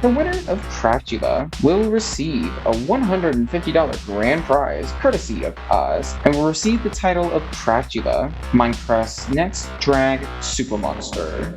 The winner of Craftula will receive a $150 grand prize courtesy of us and will receive the title of Craftula, Minecraft's next drag super monster.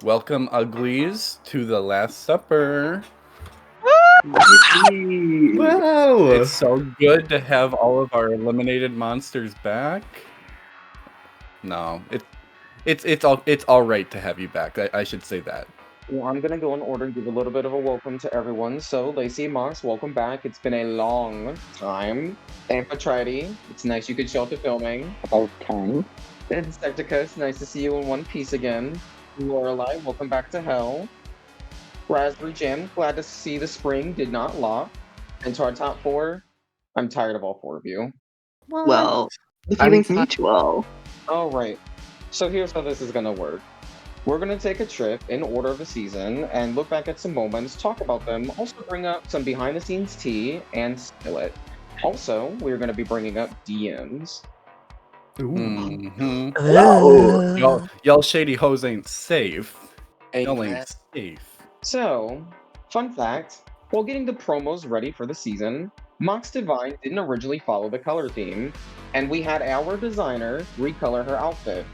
Welcome, uglies, to the Last Supper. Wow! It's so good to have all of our eliminated monsters back. No, it's all right to have you back. I should say that. Well, I'm gonna go in order and give a little bit of a welcome to everyone. So, Lacey and Mox, welcome back. It's been a long time. And Patriti, it's nice you could show up to filming. About time. And Septicus, nice to see you in one piece again. Lorelei, welcome back to hell. Raspberry Jam, glad to see the spring did not lock. And to our top four, I'm tired of all four of you. Well, the feeling's mutual. All right. So here's how this is gonna work. We're gonna take a trip in order of the season and look back at some moments, talk about them, also bring up some behind-the-scenes tea and spill it. Also, we're gonna be bringing up DMs. Mm-hmm. Oh. Y'all shady hoes ain't safe. Y'all ain't safe. So, fun fact, while getting the promos ready for the season, Mox Divine didn't originally follow the color theme, and we had our designer recolor her outfit.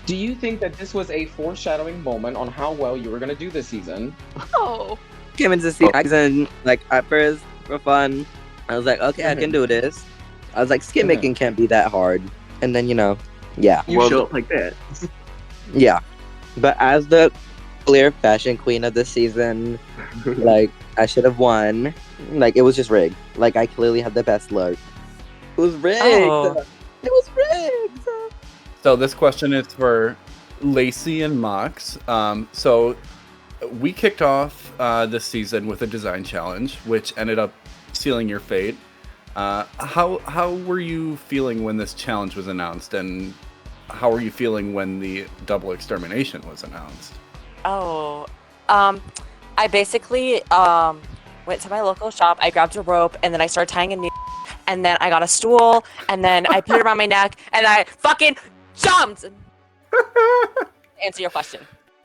Do you think that this was a foreshadowing moment on how well you were going to do this season? Oh. Came into the season, like, at first, for fun. I was like, okay, I can do this. I was like, skin making can't be that hard. And then, yeah. You show up like that. Yeah. But as the clear fashion queen of the season, like, I should have won. Like, it was just rigged. Like, I clearly had the best look. It was rigged! Oh. It was rigged! So this question is for Lacey and Mox. So we kicked off this season with a design challenge, which ended up sealing your fate. How were you feeling when this challenge was announced, and how were you feeling when the double extermination was announced? Oh. I basically went to my local shop, I grabbed a rope, and then I started tying a knot, and then I got a stool, and then I put it around my neck, and I fucking jumped! Answer your question.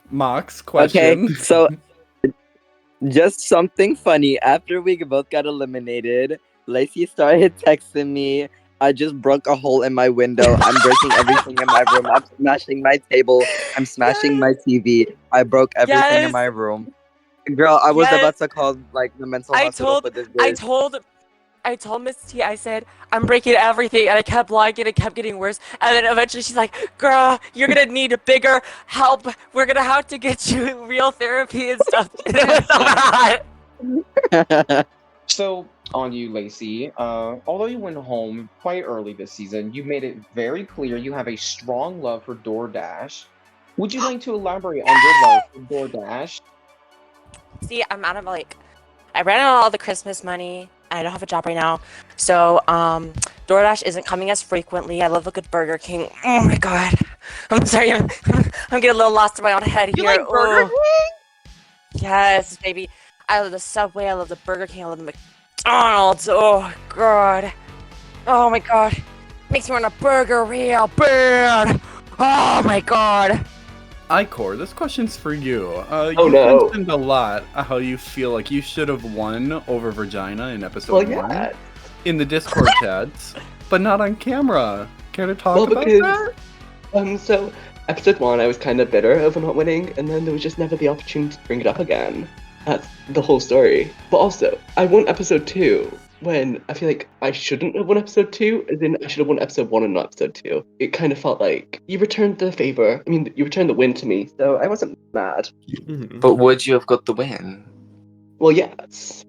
Mox, question. Okay, so just something funny. After we both got eliminated, Lacey started texting me. I just broke a hole in my window. I'm breaking everything in my room. I'm smashing my table. I'm smashing my TV. I broke everything in my room. Girl, I was about to call like the mental hospital for this bitch. I told Miss T, I said, I'm breaking everything, and I kept lying, and it kept getting worse. And then eventually she's like, girl, you're gonna need a bigger help. We're gonna have to get you real therapy and stuff. And it was so hot. So, on you, Lacey. Although you went home quite early this season, you made it very clear you have a strong love for DoorDash. Would you like to elaborate on your love for DoorDash? See, I'm out of I ran out of all the Christmas money. I don't have a job right now. So, DoorDash isn't coming as frequently. I love a good Burger King. Oh my god. I'm sorry, I'm getting a little lost in my own head here. You like Burger King? Yes, baby. I love the Subway, I love the Burger King, I love the McDonald's. Oh god. Oh my god. Makes me want a burger real bad. Oh my god. Icor, this question's for you. You mentioned a lot how you feel like you should have won over Virginia in episode 1 in the Discord chats, but not on camera. Care to talk about that? So episode 1, I was kind of bitter over not winning, and then there was just never the opportunity to bring it up again. That's the whole story. But also, I won episode 2 when I feel like I shouldn't have won episode 2, as in I should have won episode 1 and not episode 2. It kind of felt like you returned the favor. I mean, you returned the win to me, so I wasn't mad. Mm-hmm. But would you have got the win? Well, yes.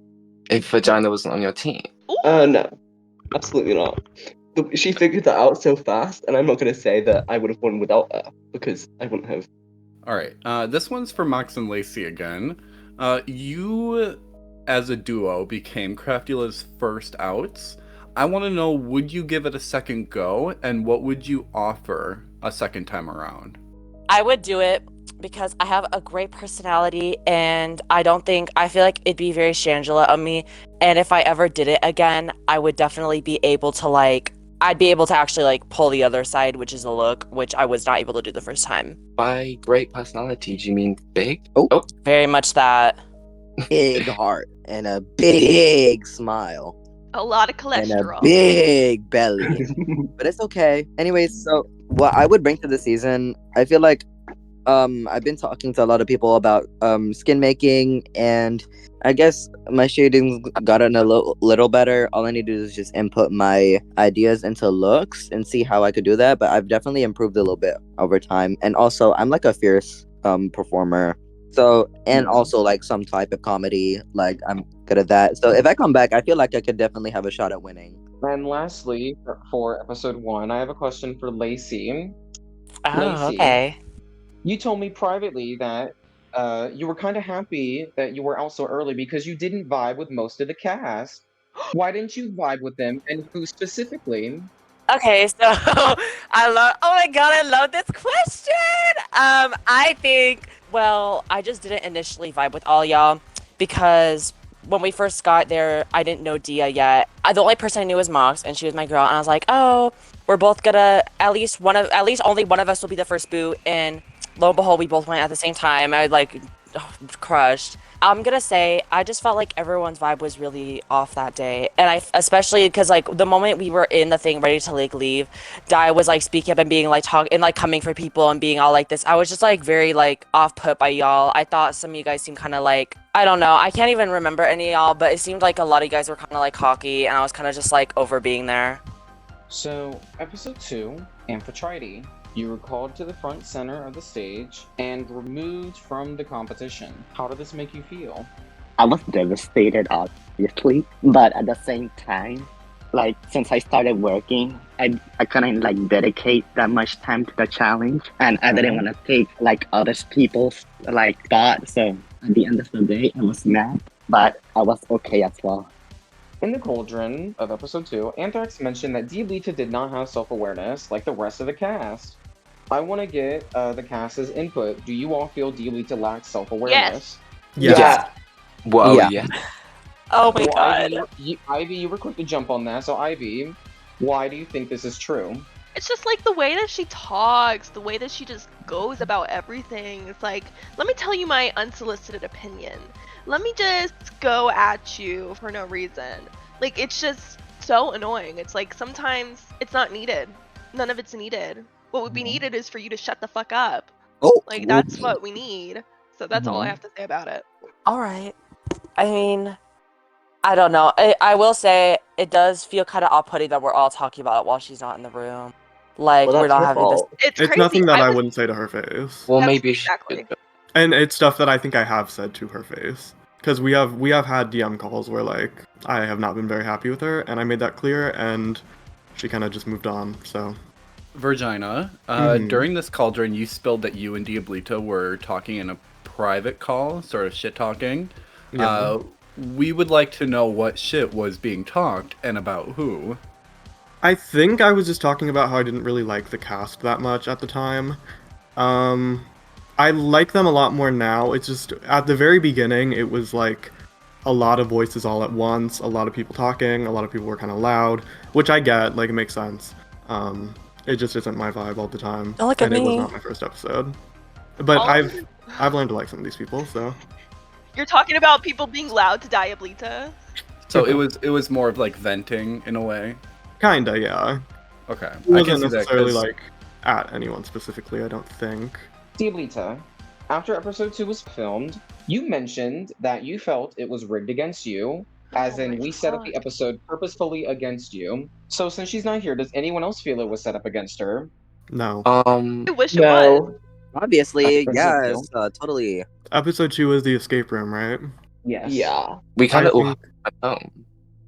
If Vagina wasn't on your team? No. Absolutely not. She figured that out so fast, and I'm not going to say that I would have won without her, because I wouldn't have. Alright, this one's for Mox and Lacey again. You, as a duo, became Craftula's first outs. I want to know, would you give it a second go, and what would you offer a second time around? I would do it because I have a great personality, and I feel like it'd be very Shangela of me. And if I ever did it again, I would definitely be able to I'd be able to actually pull the other side, which is a look, which I was not able to do the first time. By great personality, do you mean big? Oh. Very much that. Big heart and a big smile A lot of and a cholesterol. big belly. But it's okay. Anyways, so what I would bring to the season, I feel like I've been talking to a lot of people about skin making, and I guess my shading's gotten a little better. All I need to do is just input my ideas into looks and see how I could do that. But I've definitely improved a little bit over time. And also I'm like a fierce performer. So, and also some type of comedy, I'm good at that. So if I come back, I feel like I could definitely have a shot at winning. And lastly, for episode 1, I have a question for Lacey. Oh, Lacey, okay. you told me privately that you were kind of happy that you were out so early because you didn't vibe with most of the cast. Why didn't you vibe with them, and who specifically? Okay, so oh my god, I love this question. I think, well, I just didn't initially vibe with all y'all because when we first got there, I didn't know Dia yet. The only person I knew was Mox, and she was my girl, and I was like, oh, we're both gonna at least only one of us will be the first boot, and lo and behold, we both went at the same time. I crushed. I'm gonna say I just felt like everyone's vibe was really off that day, and especially because the moment we were in the thing ready to leave, Di was speaking up and being talking and coming for people and being all like this. I was just very off put by y'all. I thought some of you guys seemed kind of I don't know. I can't even remember any of y'all, but it seemed like a lot of you guys were kind of cocky, and I was kind of just over being there. So, episode 2, Amphitrite. You were called to the front center of the stage and removed from the competition. How did this make you feel? I was devastated, obviously, but at the same time, since I started working, I couldn't dedicate that much time to the challenge, and I didn't want to take other people's thought. So at the end of the day, I was mad, but I was okay as well. In the cauldron of episode 2, Anthrax mentioned that Diablita did not have self-awareness like the rest of the cast. I want to get the cast's input. Do you all feel Diablita lacks self-awareness? Yes. Yeah. Well, Yeah. yeah. Oh my Well, god. Ivy, you were quick to jump on that. So, Ivy, why do you think this is true? It's just the way that she talks, the way that she just goes about everything. It's let me tell you my unsolicited opinion. Let me just go at you for no reason. It's just so annoying. It's sometimes it's not needed. None of it's needed. What would be needed is for you to shut the fuck up. Oh, That's what we need. So that's all I have to say about it. All right. I mean, I don't know. I will say it does feel kind of off-putting that we're all talking about it while she's not in the room. Well, we're that's not her having this. fault. It's It's crazy. nothing that I was- wouldn't say to her face. Well, That's maybe exactly. And it's stuff that I think I have said to her face. Because we have had DM calls where I have not been very happy with her, and I made that clear, and she kind of just moved on. So, Virginia, Mhm. during this cauldron, you spilled that you and Diablita were talking in a private call, sort of shit talking. yeah. We would like to know what shit was being talked and about who. I think I was just talking about how I didn't really like the cast that much at the time. I like them a lot more now. It's just at the very beginning, it was a lot of voices all at once, a lot of people talking, a lot of people were kind of loud, which I get, it makes sense. It just isn't my vibe all the time. Don't look at and it was me. not my first episode. But All- I've learned to like some of these people, so You're talking about people being loud to Diablita? So it was more of venting in a way. kinda, yeah. Okay, It I can wasn't see that. necessarily 'Cause at anyone specifically, I don't think. Diablita, after episode 2 was filmed, you mentioned that you felt it was rigged against you, as Oh in my we set up the God. episode purposefully against you. So since she's not here, does anyone else feel it was set up against her? No. I wish it was. No. obviously, That's yes, totally. Episode 2 is the escape room, right? Yes. Yeah. we kind I of all think- have at home.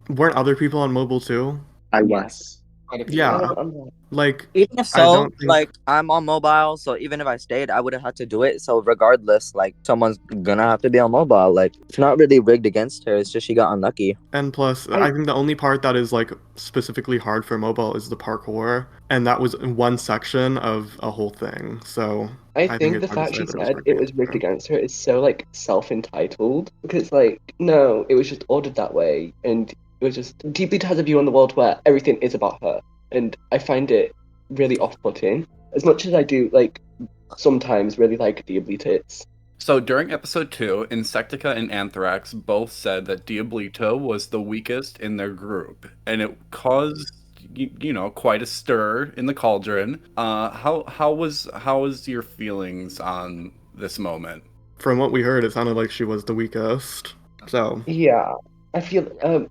Weren't other people on mobile too? I was. Yes. quite a few. Yeah. I'm Like, Even if I so, don't think- like I'm on mobile, so even if I stayed, I would have had to do it. So regardless, like someone's gonna have to be on mobile. Like it's not really rigged against her. It's just she got unlucky. And plus, I think the only part that is like specifically hard for mobile is the parkour, and that was one section of a whole thing. So I think it's the hard to fact say she that it was said rigged it was against rigged her. against her is so like self-entitled because like no, it was just ordered that way, and it was just deeply has a view on the world where everything is about her, and I find it really off-putting. As much as I do like sometimes really like Diablitis. So during episode 2, Insectica and Anthrax both said that Diablito was the weakest in their group, and it caused you know quite a stir in the cauldron. How was your feelings on this moment? From what we heard, it sounded like she was the weakest. So Yeah, I feel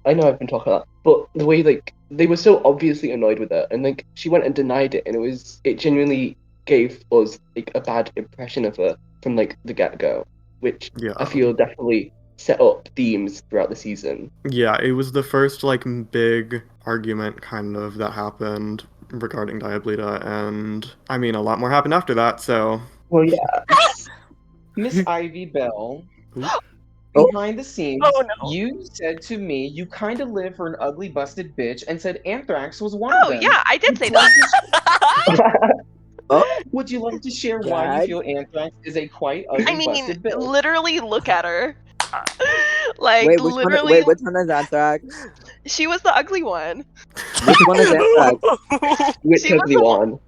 I know I've been talking a lot, but the way like they were so obviously annoyed with her, and like she went and denied it, and it genuinely gave us like a bad impression of her from like the get-go, which yeah, I feel definitely set up themes throughout the season. yeah, it was the first like big argument kind of that happened regarding Diablita, and I mean a lot more happened after that. So Well, yeah. Miss Ivy Bell, Oh. behind the scenes, Oh, no. you said to me you kind of live for an ugly busted bitch and said Anthrax was one Oh of them. yeah, I did say Would you that. like to- Oh, Would you like to share why you Gag? feel Anthrax is a quite ugly I mean, busted bitch? literally look at her. Like wait, literally, which one is Anthrax? she was the ugly one. Which one is Anthrax? Which She was ugly the one?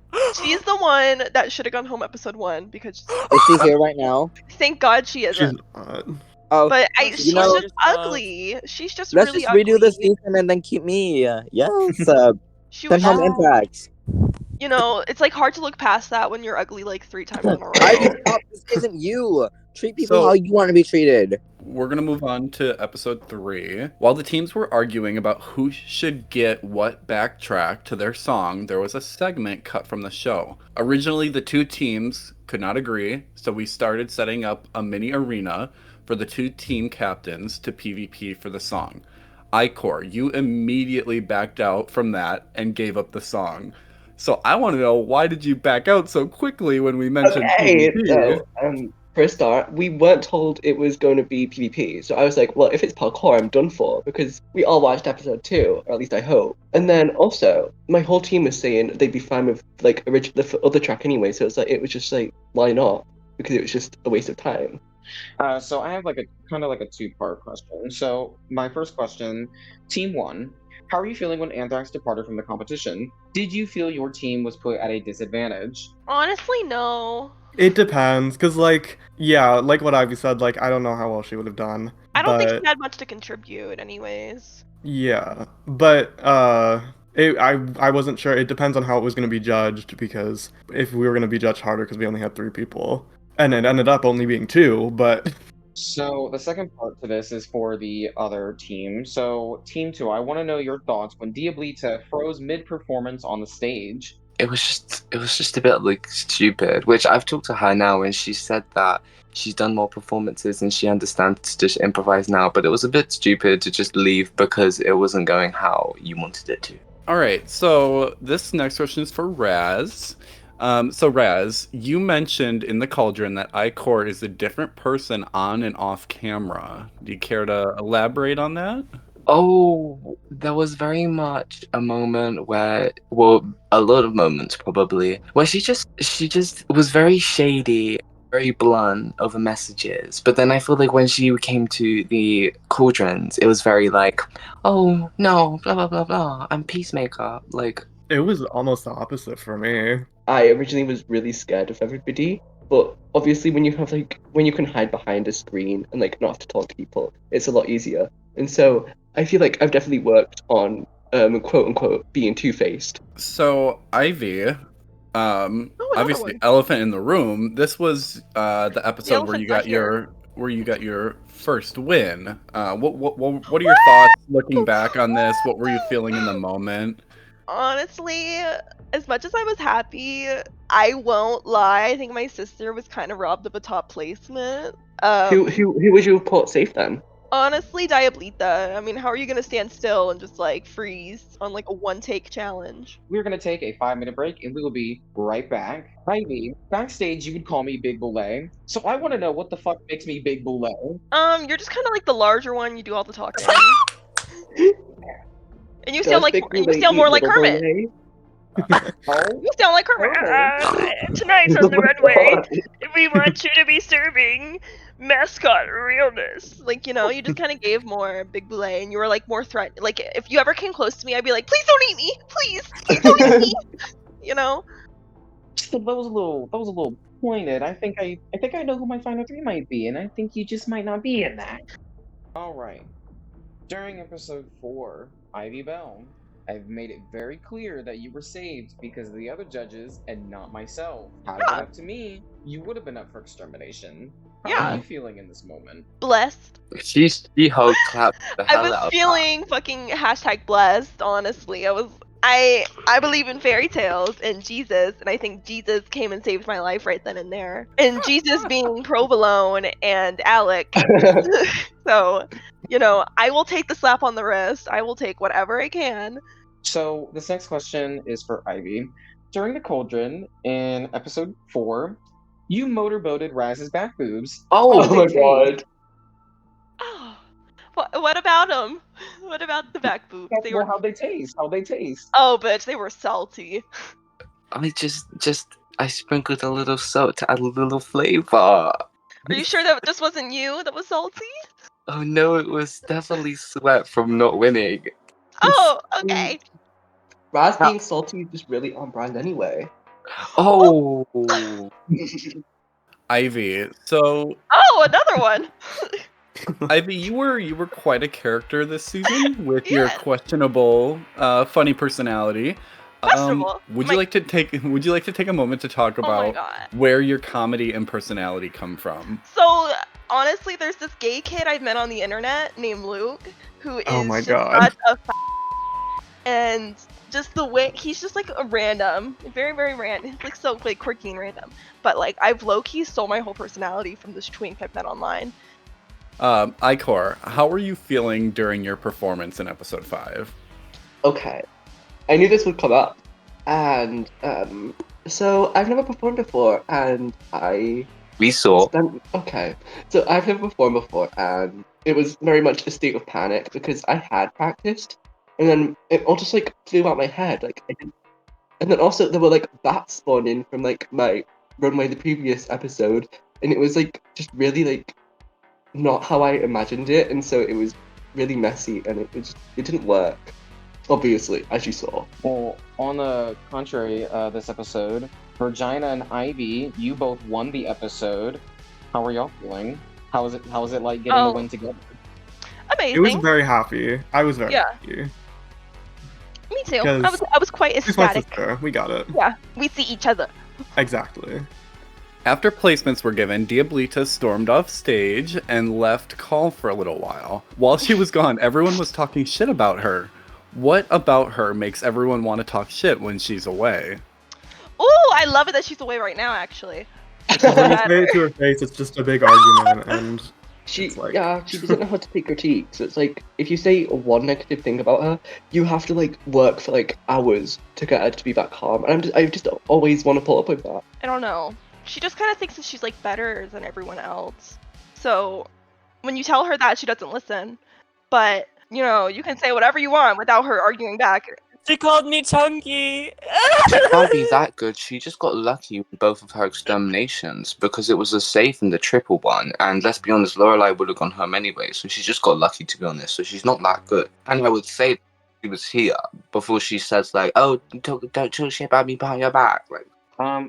She's the one that should have gone home episode 1 because Is she here right now? thank God she she's isn't. not. Oh, But You she's know- just ugly. She's just let's really just redo the ugly. season and then keep me. Yes. She Send was, home Anthrax. you know, it's like hard to look past that when you're ugly like 3 times in a row. Ivy, stop. This isn't you. Treat people So- how you want to be treated. We're going to move on to episode 3. While the teams were arguing about who should get what backtrack to their song, there was a segment cut from the show. Originally, the two teams could not agree, so we started setting up a mini arena for the two team captains to PvP for the song. Icor, you immediately backed out from that and gave up the song. So I want to know, why did you back out so quickly when we mentioned Okay, PvP? so for a start, we weren't told it was going to be PvP, so I was like, well, if it's parkour, I'm done for, because we all watched episode 2, or at least I hope. And then also, my whole team was saying they'd be fine with like the other track anyway, so it's like it was just like, why not? Because it was just a waste of time. So I have like a kind of like a two-part question. So my first question, Team 1, how are you feeling when Anthrax departed from the competition? Did you feel your team was put at a disadvantage? Honestly, no. It depends, cause like like what Ivy said, like I don't know how well she would have done. I don't think but- she had much to contribute, anyways. Yeah, but I wasn't sure. It depends on how it was going to be judged, because if we were going to be judged harder because we only had 3 people, and it ended up only being 2, but So the second part to this is for the other team. So Team 2, I want to know your thoughts when Diablita froze mid-performance on the stage. It was just a bit like stupid, which I've talked to her now, and she said that she's done more performances and she understands to just improvise now, but it was a bit stupid to just leave because it wasn't going how you wanted it to. All right, so this next question is for Raz. So Raz, you mentioned in the cauldron that Icor is a different person on and off camera. Do you care to elaborate on that? Oh, there was very much a moment where, well, a lot of moments probably, where she just was very shady, very blunt over messages. But then I feel like when she came to the cauldrons, it was very like, oh no, blah blah blah blah, I'm peacemaker. Like, it was almost the opposite for me. I originally was really scared of everybody, but obviously when you can hide behind a screen and like not have to talk to people, it's a lot easier. And so I feel like I've definitely worked on quote unquote being two-faced. So Ivy, another obviously one. elephant in the room. This was the episode where elephant's you not got here. your first win. What are your thoughts looking back on this? What were you feeling in the moment? Honestly, as much as I was happy, I won't lie. I think my sister was kind of robbed of a top placement. Who would you have put safe then? Honestly, Diablita. I mean, how are you gonna stand still and just like freeze on like a one-take challenge? We're going to take a 5-minute break and we will be right back. Ivy, backstage you would call me Big Boule. So I want to know what the fuck makes me Big Boule. You're just kind of like the larger one. You do all the talking. And you Does sound like Big you Boule sound more eat like Little Kermit. Boule? Oh, You sound like Kermit. Tonight's on the runway. We want you to be serving mascot realness. Like, you just kind of gave more Big Boule, and you were like more threatening. Like, if you ever came close to me, I'd be like, please don't eat me, please don't eat me. You know? that was a little pointed. I think I know who my final 3 might be, and I think you just might not be in that. All right. During episode 4, Ivy Bell, I've made it very clear that you were saved because of the other judges and not myself. Had it been up to me, you would have been up for extermination. How are you feeling in this moment? Blessed. She hug clapped the I hell out was of her. feeling fucking #blessed, honestly. I believe in fairy tales and Jesus, and I think Jesus came and saved my life right then and there. And Jesus being Provolone and Alec. So, I will take the slap on the wrist. I will take whatever I can. So this next question is for Ivy. During the cauldron in episode 4, you motorboated Raz's back boobs. Oh, How did Oh my they taste? god. Oh, what about them? What about the back boobs? They were. How'd they taste? How'd they taste? Oh, bitch, they were salty. I I sprinkled a little salt to add a little flavor. Are you sure that this wasn't you that was salty? Oh no, it was definitely sweat from not winning. Oh, okay. Raz being salty is just really on brand anyway. Oh, Ivy. So Oh, another one. Ivy, you were quite a character this season with your Yes. questionable, funny personality. Questionable. Would you like to take a moment to talk Oh my about god. where your comedy and personality come from? So honestly, there's this gay kid I've met on the internet named Luke, who is Oh my just God. such a and just the way he's just like a random, very very random. He's like so like quirky and random. But like I've low key stole my whole personality from this twink I've met online. Ikor, how were you feeling during your performance in episode 5? Okay. I knew this would come up. And so I've never performed before and we saw. Okay. So I've never performed before and it was very much a state of panic because I had practiced and then it all just like flew out my head. Like I didn't... And then also there were like bats spawning from like my runway the previous episode and it was like just really like not how I imagined it and so it was really messy and it didn't work. Obviously, as you saw. Well, on the contrary, this episode, Virginia and Ivy, you both won the episode. How are y'all feeling? How was it like getting the win together? Amazing. It was very happy. I was very Yeah. happy. Me too. Because I was quite She's my ecstatic. sister. We got it. Yeah, we see each other. Exactly. After placements were given, Diablita stormed off stage and left call for a little while. While she was gone, everyone was talking shit about her. What about her makes everyone want to talk shit when she's away? Ooh, I love it that she's away right now. Actually. When you say it to her face, it's just a big argument, and She it's like... she doesn't know how to take critique. So it's like if you say one negative thing about her, you have to like work for like hours to get her to be that calm. And I just always want to pull up with that. I don't know. She just kind of thinks that she's like better than everyone else. So when you tell her that, she doesn't listen. But you can say whatever you want without her arguing back. She called me chunky. She can't be that good. She just got lucky with both of her exterminations because it was a safe and the triple one. And let's be honest, Lorelai would have gone home anyway. So she just got lucky, to be honest. So she's not that good. And I would say she was here before she says like, "Oh, don't talk shit about me behind your back." Like,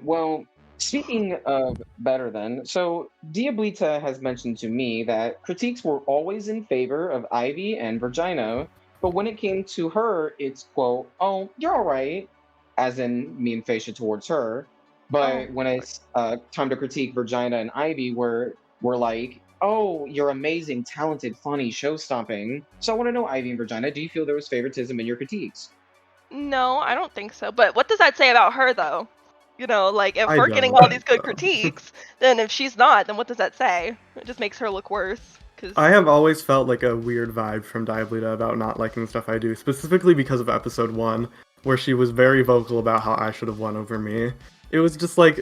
Well, speaking of better then, so Diablita has mentioned to me that critiques were always in favor of Ivy and Virginia, but when it came to her, it's quote, "Oh, you're all right," as in me and Facia towards her. But when it's time to critique Virginia and Ivy, we're like, "Oh, you're amazing, talented, funny, show-stopping." So I want to know, Ivy and Virginia, do you feel there was favoritism in your critiques? No, I don't think so. But what does that say about her, though? Like if I we're getting don't all these good think so. critiques, then if she's not, then what does that say? It just makes her look worse. Cause I have always felt like a weird vibe from Diablita about not liking stuff I do, specifically because of episode 1, where she was very vocal about how I should have won over me. It was just like,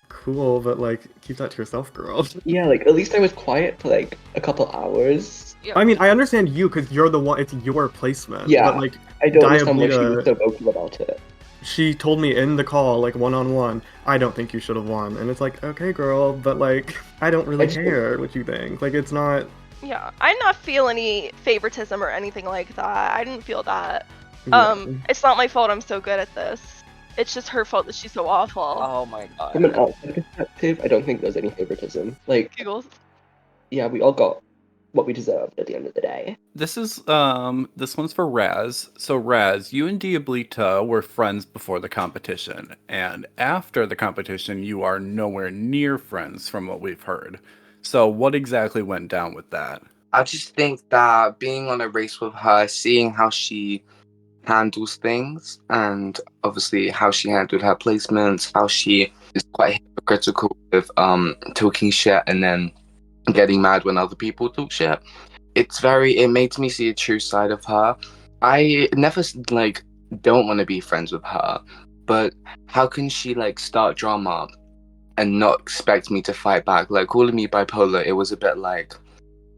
cool, but like, keep that to yourself, girl. Yeah, like at least I was quiet for like a couple hours. yeah. I mean, I understand you because you're the one, it's your placement. Yeah, But like, I don't understand why she Diablita, was so vocal about it. she told me in the call, like one-on-one, I don't think you should have won. And it's like, okay, girl, but like, I don't really I just- care what you think. Like, it's not. Yeah, I did not feel any favoritism or anything like that. I didn't feel that. Yeah. It's not my fault I'm so good at this. It's just her fault that she's so awful. Oh my From an god. outside perspective, I don't think there's any favoritism. Like, Giggles. yeah, we all got what we deserved at the end of the day. This is this one's for Raz. So Raz, you and Diablita were friends before the competition, and after the competition, you are nowhere near friends from what we've heard. So what exactly went down with that? I just think that being on a race with her, seeing how she handles things, and obviously how she handled her placements, how she is quite hypocritical with talking shit and then getting mad when other people talk shit. It made me see a true side of her. I never like don't want to be friends with her, but how can she like start drama and not expect me to fight back? Like calling me bipolar, it was a bit like,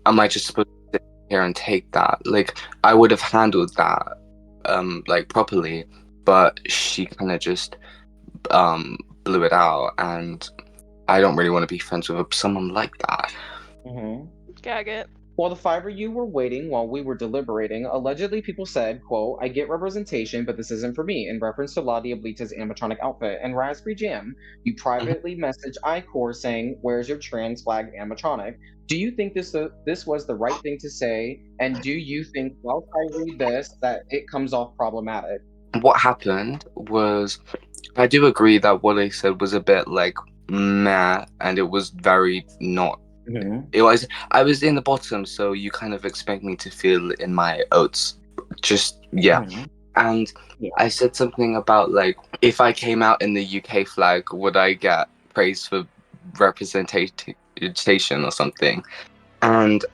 am I just supposed to sit here and take that? Like I would have handled that like properly, but she kind of just blew it out, and I don't really want to be friends with someone like that. Mm-hmm. Gag it. While the 5 of you were waiting while we were deliberating, allegedly people said, quote, I get representation, but this isn't for me, in reference to La Diablita's animatronic outfit. And Raspberry Jam, you privately messaged iCore saying, where's your trans flag animatronic? Do you think this was the right thing to say? And do you think, whilst I read this, that it comes off problematic? What happened was, I do agree that what I said was a bit like meh, and it was very not. Mm-hmm. I was in the bottom, so you kind of expect me to feel in my oats. Just yeah. Mm-hmm. And Yeah. I said something about like, if I came out in the UK flag, would I get praise for representation or something? And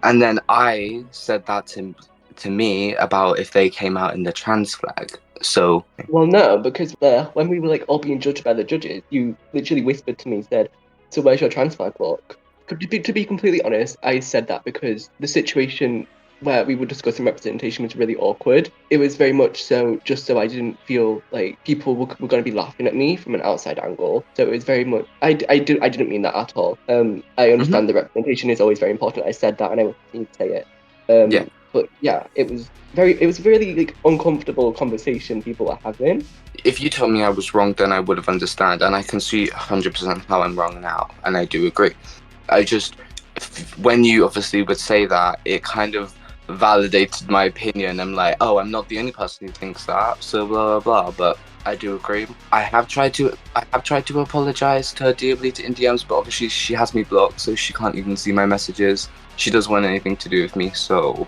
then I said that to me about if they came out in the trans flag. So Well, no, because when we were like all being judged by the judges, you literally whispered to me, said, "So where's your trans flag look?" To be completely honest, I said that because the situation where we were discussing representation was really awkward. It was very much so just so I didn't feel like people were going to be laughing at me from an outside angle. So it was very much I didn't mean that at all. I understand that representation is always very important. I said that, and I will continue to say it. Yeah. But yeah, it was really like uncomfortable conversation people were having. if you told me I was wrong, then I would have understood, and I can see 100% how I'm wrong now, and I do agree. I just, when you obviously would say that, it kind of validated my opinion. I'm like, oh, I'm not the only person who thinks that, so blah blah blah. But I do agree. I have tried to apologize to her Diablita in DMs, but obviously she has me blocked, so she can't even see my messages. She doesn't want anything to do with me, so.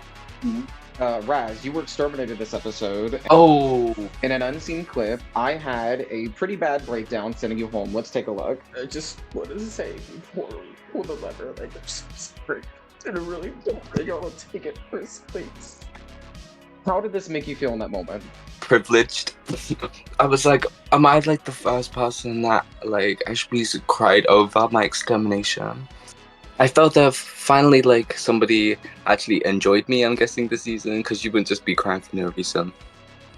Raz, you were exterminated this episode. Oh. In an unseen clip, I had a pretty bad breakdown sending you home. Let's take a look. I just want to say before we pull the lever, like, I'm so sorry. And I really don't think I will take it first, please. How did this make you feel in that moment? Privileged. I was like, am I like the first person that like actually cried over my extermination? I felt that finally like somebody actually enjoyed me, I'm guessing, this season, because you wouldn't just be crying for no reason.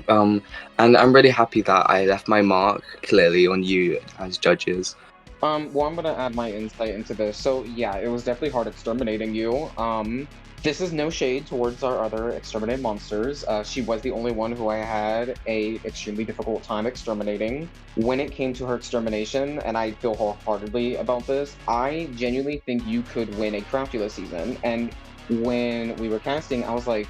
And I'm really happy that I left my mark clearly on you as judges. Well, I'm gonna add my insight into this. So yeah, it was definitely hard exterminating you. This is no shade towards our other exterminated monsters. She was the only one who I had a extremely difficult time exterminating. When it came to her extermination, and I feel wholeheartedly about this, I genuinely think you could win a Craftula season. And when we were casting, I was like,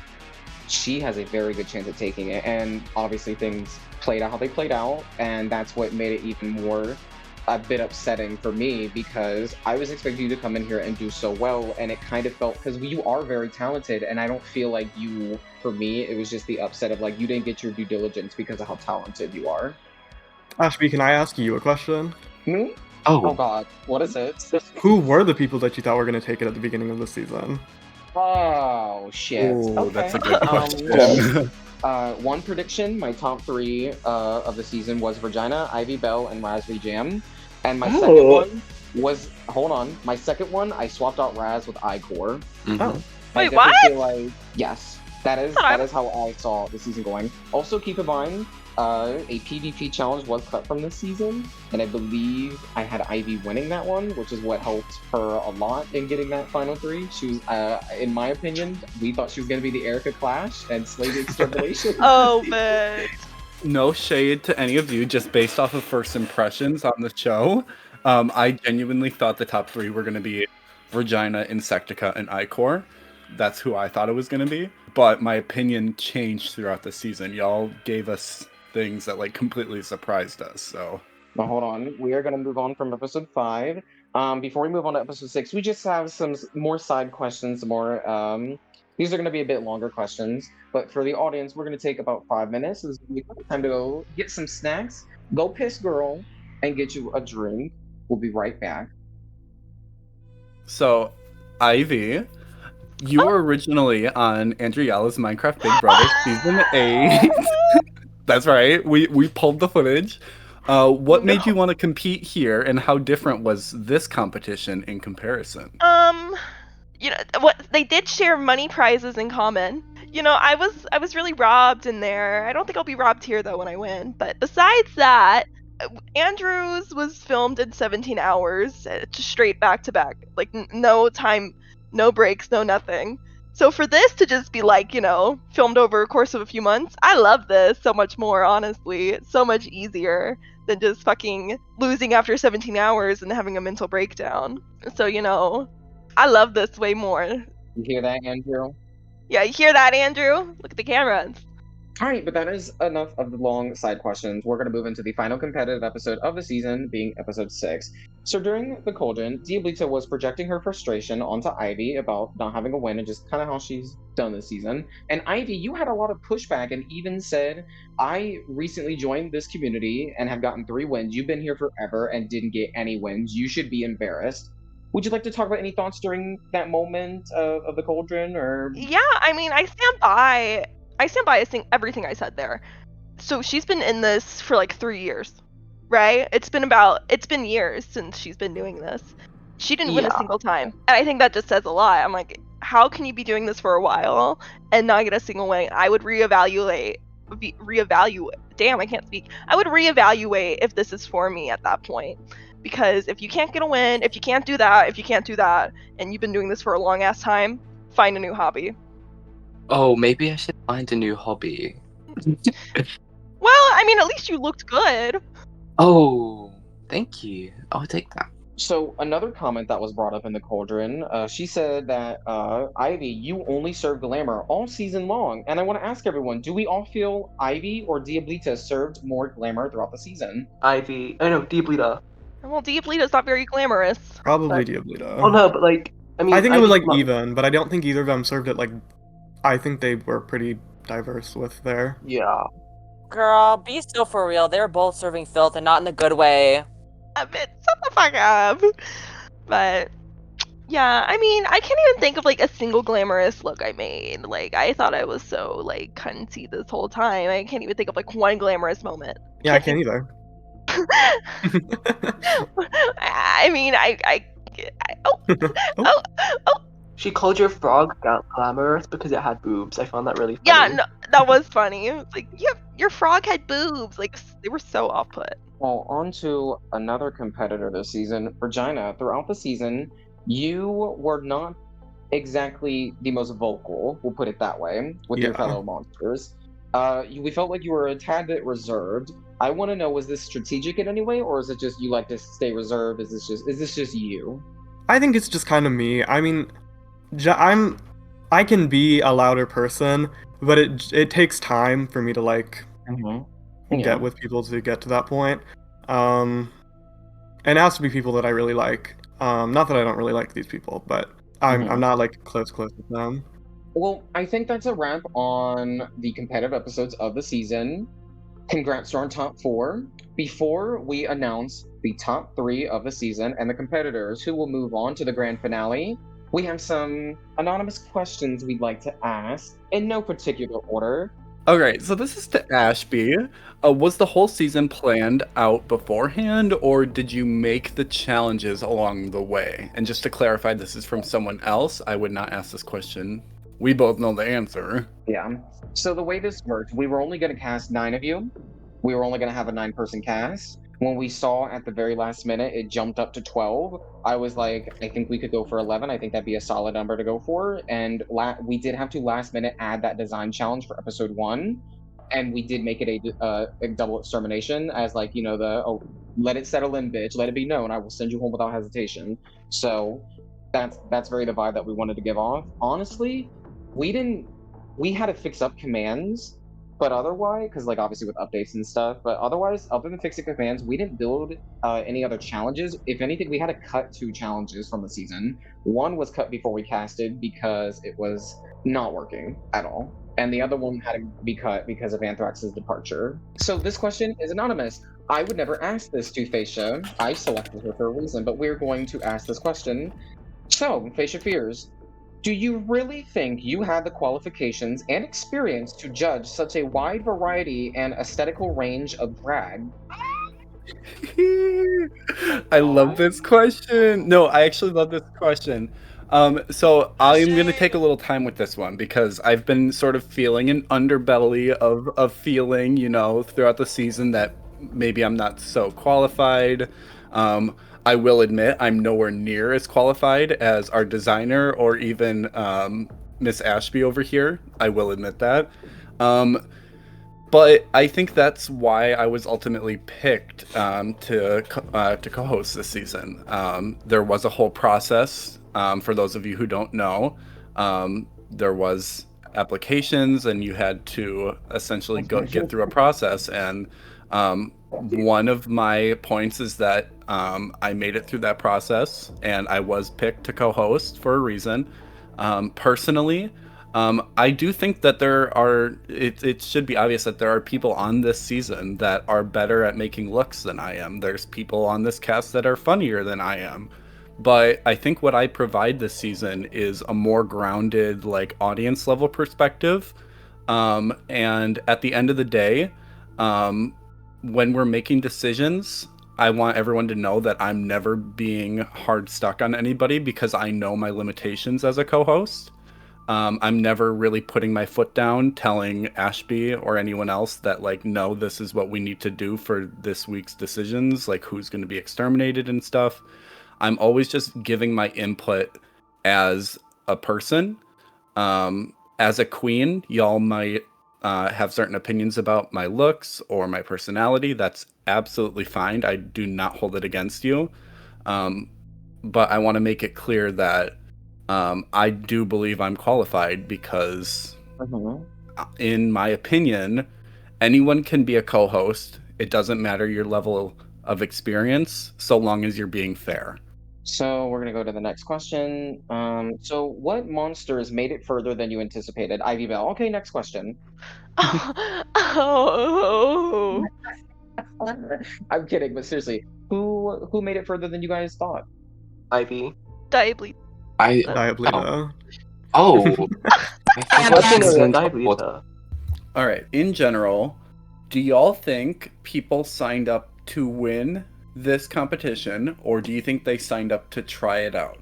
she has a very good chance at taking it. And obviously things played out how they played out, and that's what made it even more a bit upsetting for me, because I was expecting you to come in here and do so well, and it kind of felt, because you are very talented, and I don't feel like you, for me, it was just the upset of like, you didn't get your due diligence because of how talented you are. Ashby, can I ask you a question? Me? Oh Oh, God, what is it? Who were the people that you thought were going to take it at the beginning of the season? Oh shit. Oh, that's a Okay. good question. One prediction, my top three of the season was Virginia, Ivy Bell, and Raspberry Jam. And my second Oh. one was, hold on, my second one, I swapped out Raz with Icor. mhm. Oh. I Wait, definitely what? feel like, yes, that is Huh. how I saw the season going. Also, keep in mind, a PvP challenge was cut from this season, and I believe I had Ivy winning that one, which is what helped her a lot in getting that final three. She was, in my opinion, we thought she was going to be the Erica Clash and slay the Extermination. Oh, but No shade to any of you, just based off of first impressions on the show. I genuinely thought the top three were going to be Regina, Insectica, and Icor. That's who I thought it was going to be. But my opinion changed throughout the season. Y'all gave us things that like completely surprised us. So Now, hold on. We are going to move on from episode 5. Before we move on to episode 6, we just have some more side questions, more these are going to be a bit longer questions, but for the audience, we're going to take about 5 minutes. This is gonna be time to go get some snacks, go piss girl, and get you a drink. We'll be right back. So, Ivy, you were originally on Andreella's Minecraft Big Brother season 8. That's right. We pulled the footage. What made you want to compete here, and how different was this competition in comparison? you know what, they did share money prizes in common. You know, I was really robbed in there. I don't think I'll be robbed here though when I win. But besides that, Andrews was filmed in 17 hours, just straight back to back, like no time, no breaks, no nothing. So for this to just be like, you know, filmed over a course of a few months, I love this so much more, honestly. It's so much easier than just fucking losing after 17 hours and having a mental breakdown. So, you know, I love this way more. You hear that, Andrew? Yeah, you hear that, Andrew? Look at the cameras. All right, but that is enough of the long side questions. We're going to move into the final competitive episode of the season, being episode 6. So during the Cauldron, Diablita was projecting her frustration onto Ivy about not having a win and just kind of how she's done this season. And Ivy, you had a lot of pushback and even said, I recently joined this community and have gotten 3 wins. You've been here forever and didn't get any wins. You should be embarrassed. Would you like to talk about any thoughts during that moment of the Cauldron? Or Yeah, I mean, I stand by everything I said there. So she's been in this for like 3 years, right? It's been years since she's been doing this. She didn't win a Yeah. single time. And I think that just says a lot. I'm like, how can you be doing this for a while and not get a single win? I would reevaluate. Damn, I can't speak. I would reevaluate if this is for me at that point. Because if you can't get a win, if you can't do that, and you've been doing this for a long ass time, find a new hobby. Oh, maybe I should find a new hobby. Well, I mean, at least you looked good. Oh, thank you. I'll take that. So another comment that was brought up in the Cauldron, she said that Ivy, you only served glamour all season long, and I want to ask everyone: do we all feel Ivy or Diablita served more glamour throughout the season? Ivy. I know, Diablita. Well, Diablita's not very glamorous. Probably But- Diablita. Oh no, but like, I mean, I think it was Ivy's like not- even, but I don't think either of them served it like. I think they were pretty diverse with their. Yeah. Girl, be still for real. They were both serving filth and not in a good way. A bit, shut the fuck up. But yeah, I mean, I can't even think of like a single glamorous look I made. Like, I thought I was so like cunty this whole time. I can't even think of like one glamorous moment. Yeah, I can't either. I mean, oh, She called your frog glamorous because it had boobs. I found that really funny. yeah, no, that was funny. It was like, your frog had boobs. Like, they were so off-put. Well, on to another competitor this season, Regina. Throughout the season, you were not exactly the most vocal, we'll put it that way, with your Yeah. fellow monsters. We felt like you were a tad bit reserved. I want to know, was this strategic in any way, or is it just you like to stay reserved? Is this just you? I think it's just kind of me. I mean, I can be a louder person, but it takes time for me to like get with people to get to that point. And it has to be people that I really like. Not that I don't really like these people, but I'm not like close with them. Well, I think that's a wrap on the competitive episodes of the season. Congrats to our top 4. Before we announce the top 3 of the season and the competitors who will move on to the grand finale, we have some anonymous questions we'd like to ask in no particular order. Okay, so this is to Ashby. Was the whole season planned out beforehand, or did you make the challenges along the way? And just to clarify, this is from someone else. I would not ask this question. We both know the answer. Yeah. So the way this worked, we were only going to cast 9 of you. We were only going to have a 9-person cast. When we saw at the very last minute it jumped up to 12, I was like, I think we could go for 11. I think that'd be a solid number to go for. And we did have to last minute add that design challenge for episode 1. And we did make it a double extermination as like, you know, let it settle in, bitch. Let it be known. I will send you home without hesitation. So that's very the vibe that we wanted to give off. Honestly, we had to fix up commands, but otherwise, because like obviously with updates and stuff, but otherwise, other than fixing commands, we didn't build any other challenges. If anything, we had to cut 2 challenges from the season. One was cut before we casted because it was not working at all. And the other one had to be cut because of Anthrax's departure. So this question is anonymous. I would never ask this to Phasia. I selected her for a reason, but we're going to ask this question. So, Phasia Fears, do you really think you have the qualifications and experience to judge such a wide variety and aesthetical range of drag? I love this question. No, I actually love this question. So I'm going to take a little time with this one because I've been sort of feeling an underbelly of feeling, you know, throughout the season that maybe I'm not so qualified. I will admit I'm nowhere near as qualified as our designer or even Miss Ashby over here. I will admit that. But I think that's why I was ultimately picked to co-host this season. There was a whole process. For those of you who don't know, there was applications, and you had to essentially get through a process. And one of my points is that I made it through that process, and I was picked to co-host for a reason. Personally, I do think that it should be obvious that there are people on this season that are better at making looks than I am. There's people on this cast that are funnier than I am. But I think what I provide this season is a more grounded, like, audience level perspective. And at the end of the day, when we're making decisions, I want everyone to know that I'm never being hard stuck on anybody because I know my limitations as a co-host. I'm never really putting my foot down, telling Ashby or anyone else that, like, no, this is what we need to do for this week's decisions, like who's going to be exterminated and stuff. I'm always just giving my input as a person. As a queen, y'all might have certain opinions about my looks or my personality. That's absolutely fine. I do not hold it against you. But I want to make it clear that I do believe I'm qualified because, in my opinion, anyone can be a co-host. It doesn't matter your level of experience, so long as you're being fair. So we're going to go to the next question. So what monsters made it further than you anticipated? Ivy Bell. Okay, next question. Oh. I'm kidding, but seriously, who made it further than you guys thought? Ivy. Diably. Diablita. Oh. I What's think the it's Diablita? All right. In general, do y'all think people signed up to win this competition, or do you think they signed up to try it out?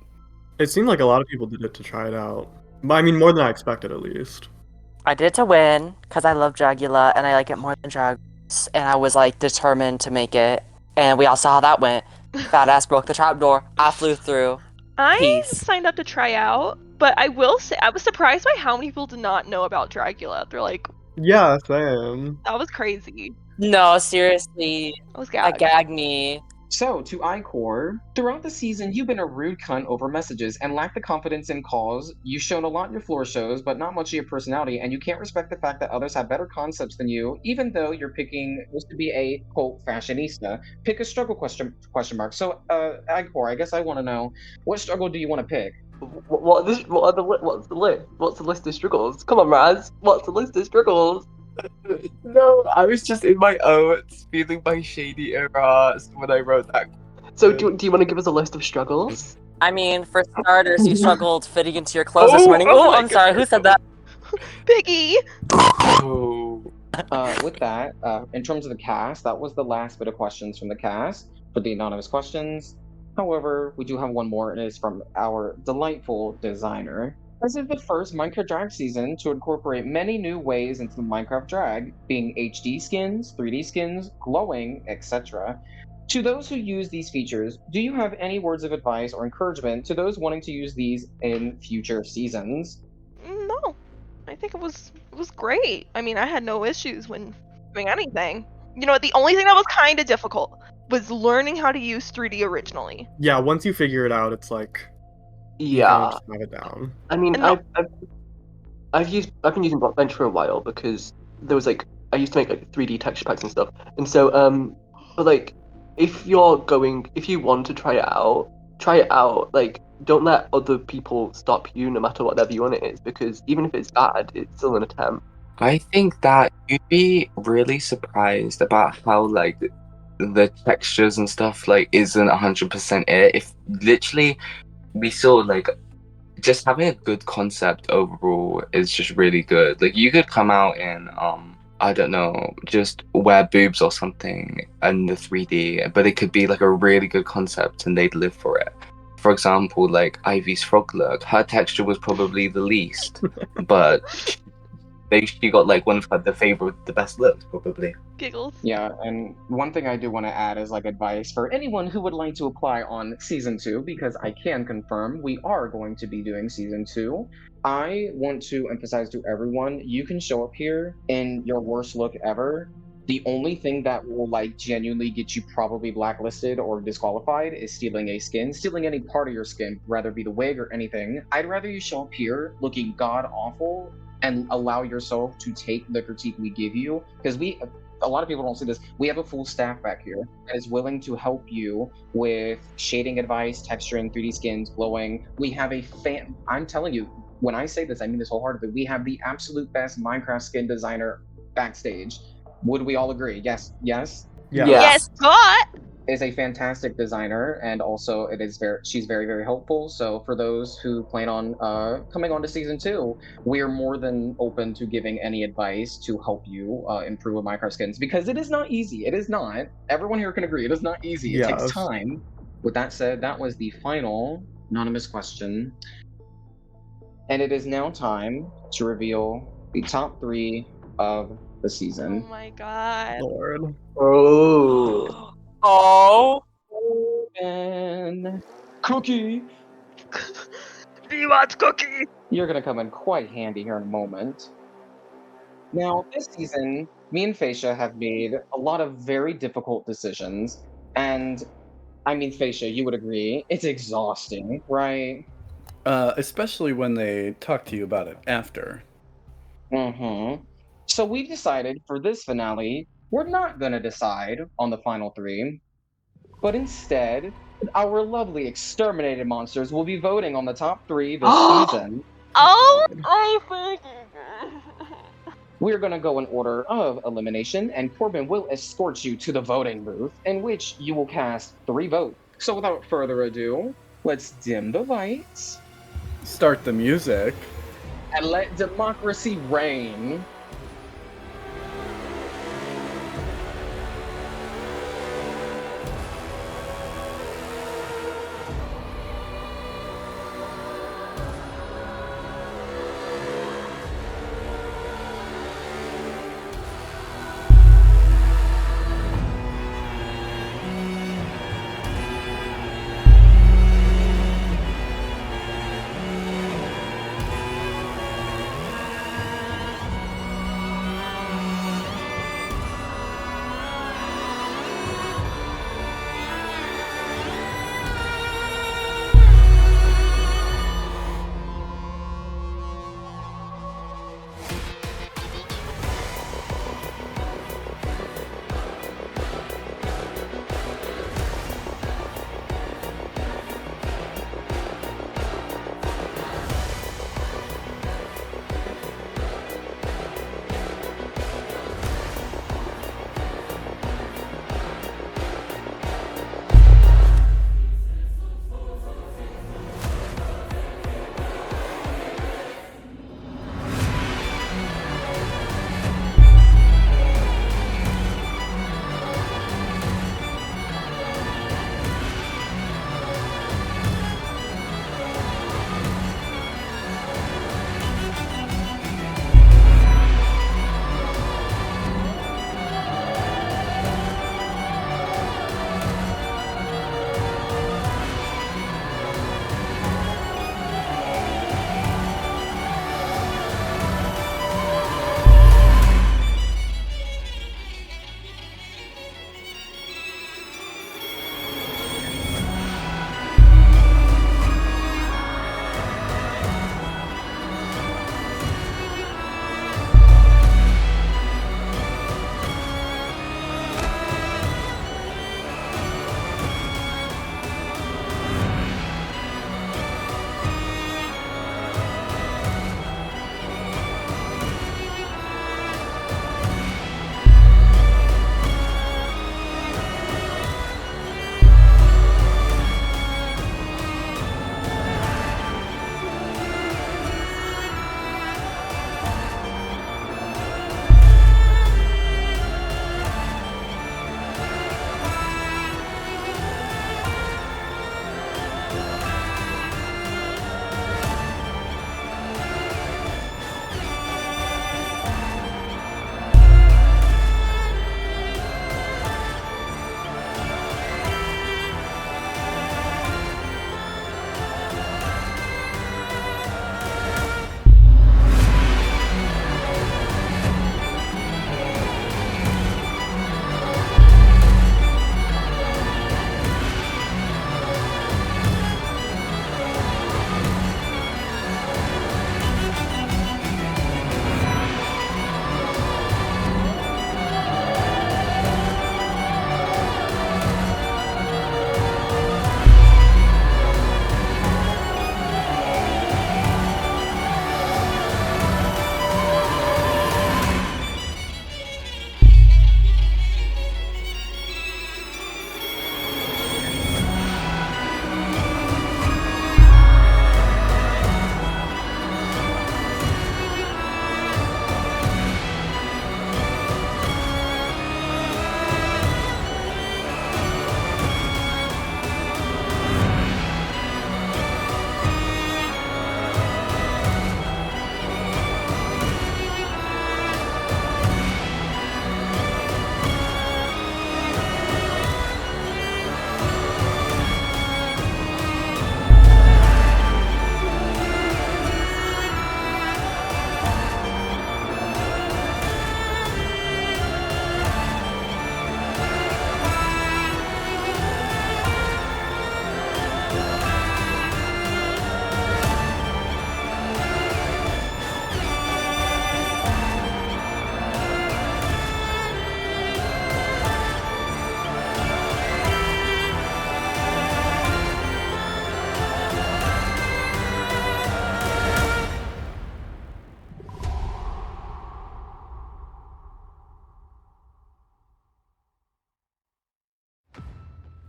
It seemed like a lot of people did it to try it out. But I mean, more than I expected, at least. I did it to win because I love Dragula and I like it more than Drags, and I was like determined to make it. And we all saw how that went. Fat ass broke the trapdoor. I flew through. I Peace. signed up to try out, but I will say I was surprised by how many people did not know about Dragula. They're like, Yeah, same. that was crazy. No, seriously. I was That gagged. gagged me. So, to iCore, throughout the season, you've been a rude cunt over messages and lack the confidence in calls. You've shown a lot in your floor shows, but not much of your personality, and you can't respect the fact that others have better concepts than you, even though you're picking just to be a, quote, fashionista. Pick a struggle question mark. So, iCore, I guess I want to know, what struggle do you want to pick? What's the list? What's the list of struggles? Come on, Raz. What's the list of struggles? No, I was just in my oats, feeling my shady era when I wrote that. So do you want to give us a list of struggles? I mean, for starters, you struggled fitting into your clothes this Oh, morning. oh Oh, my I'm sorry. Who goodness. said that? Piggy. Oh. With that, in terms of the cast, that was the last bit of questions from the cast for the anonymous questions. However, we do have one more, and it is from our delightful designer. This is the first Minecraft Drag season to incorporate many new ways into the Minecraft Drag, being HD skins, 3D skins, glowing, etc. To those who use these features, do you have any words of advice or encouragement to those wanting to use these in future seasons? No, I think it was great. I mean, I had no issues when doing anything. You know, the only thing that was kind of difficult was learning how to use 3D originally. Yeah, once you figure it out, it's like you kind of Yeah. just have it down. I mean, No. I've been using Blockbench for a while because there was like I used to make like 3D texture packs and stuff, and so but like if you want to try it out. Like, don't let other people stop you, no matter what their view on it is, because even if it's bad, it's still an attempt. I think that you'd be really surprised about how like the textures and stuff like isn't 100% it. If literally we saw like just having a good concept overall is just really good. Like you could come out in I don't know, just wear boobs or something in the 3D, but it could be like a really good concept and they'd live for it. For example, like Ivy's frog look, her texture was probably the least, but she got like one of the best looks probably. Giggles. Yeah, and one thing I do want to add is like advice for anyone who would like to apply on season 2, because I can confirm we are going to be doing season 2. I want to emphasize to everyone, you can show up here in your worst look ever. The only thing that will like genuinely get you probably blacklisted or disqualified is stealing a skin. Stealing any part of your skin, rather be the wig or anything. I'd rather you show up here looking god awful and allow yourself to take the critique we give you, because a lot of people don't see this. We have a full staff back here that is willing to help you with shading advice, texturing, 3D skins, glowing. We have I'm telling you, when I say this, I mean this wholeheartedly. We have the absolute best Minecraft skin designer backstage. Would we all agree? Yes. Yeah. Yes, Scott. Is a fantastic designer, and also she's very, very helpful. So for those who plan on coming on to season 2, we are more than open to giving any advice to help you improve with Minecraft skins, because it is not easy. It is not. Everyone here can agree. It is not easy. It takes Yes. time. With that said, that was the final anonymous question, and it is now time to reveal the top 3 of the Oh season. my god. Lord. Oh. Oh. And Cookie, Do you want cookie? you're gonna come in quite handy here in a moment. Now, this season, me and Facia have made a lot of very difficult decisions, and I mean, Facia, you would agree, it's exhausting, right? Especially when they talk to you about it after. Mm-hmm. So we've decided for this finale, we're not gonna decide on the final 3, but instead, our lovely exterminated monsters will be voting on the top 3 this season. Oh, I fucking. We're going to go in order of elimination, and Corbin will escort you to the voting booth, in which you will cast 3 votes. So without further ado, let's dim the lights Start the music. and let democracy reign.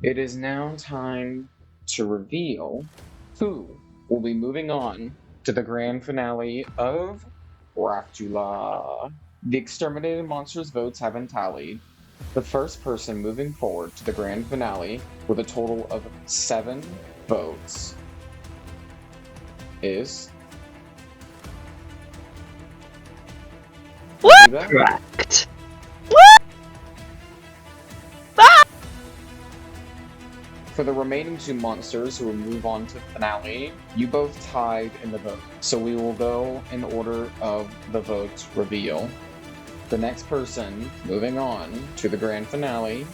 It is now time to reveal who will be moving on to the grand finale of Craftula. The exterminated monsters' votes have been tallied. The first person moving forward to the grand finale with a total of 7 votes is What? Aviva. Correct. For the remaining 2 monsters who will move on to the finale, you both tied in the vote. So we will go in order of the votes reveal. The next person moving on to the grand finale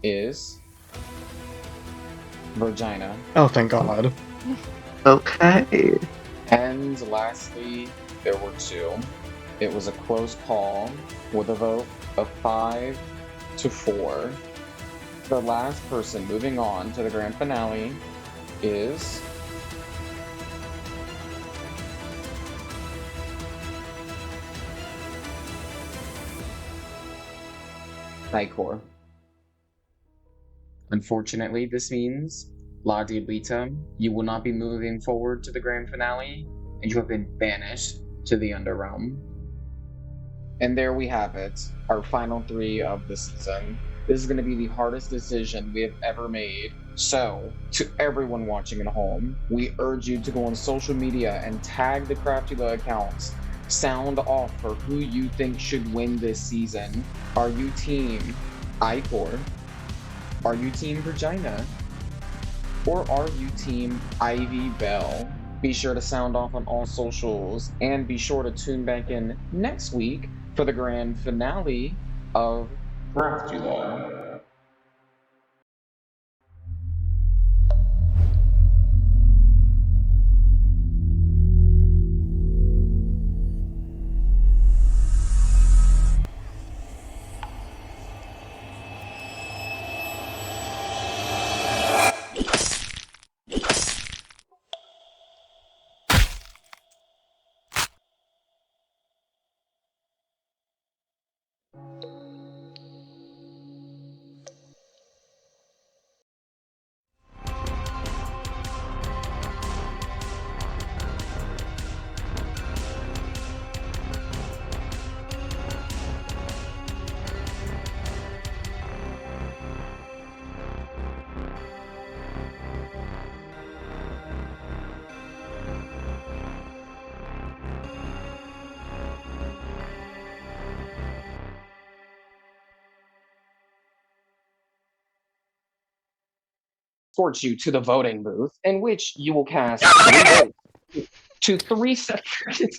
is Virginia. Oh, thank God. Okay. And lastly, there were 2. It was a close call with a vote of 5 to 4. The last person moving on to the grand finale is Icor. Unfortunately, this means, La Diablita, you will not be moving forward to the grand finale, and you have been banished to the Underrealm. And there we have it, our final 3 of the season. This is going to be the hardest decision we have ever made. So, to everyone watching at home, we urge you to go on social media and tag the Craftula accounts. Sound off for who you think should win this season. Are you team Icor? Are you team Virginia? Or are you team Ivy Bell? Be sure to sound off on all socials and be sure to tune back in next week for the grand finale of Craftula. Escorts you to the voting booth, in which you will cast 3 votes to 3 separate.